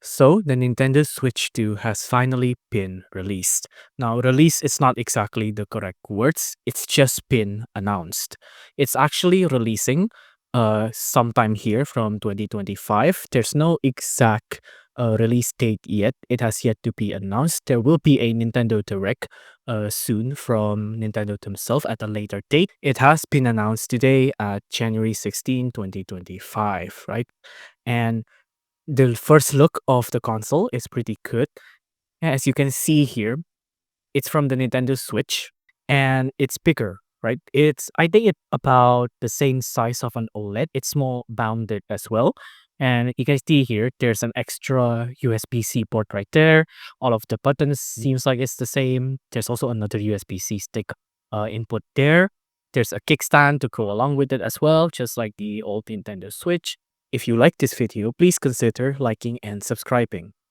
So, the Nintendo Switch 2 has finally been released. Now, release is not exactly the correct words, it's just been announced. It's actually releasing sometime here from 2025. There's no exact release date yet. It has yet to be announced. There will be a Nintendo Direct soon from Nintendo themselves at a later date. It has been announced today at January 16, 2025, right? And the first look of the console is pretty good. As you can see here, it's from the Nintendo Switch and it's bigger, right? I think it's about the same size of an OLED. It's more bounded as well. And you can see here, there's an extra USB-C port right there. All of the buttons seems like it's the same. There's also another USB-C stick input there. There's a kickstand to go along with it as well, just like the old Nintendo Switch. If you like this video, please consider liking and subscribing.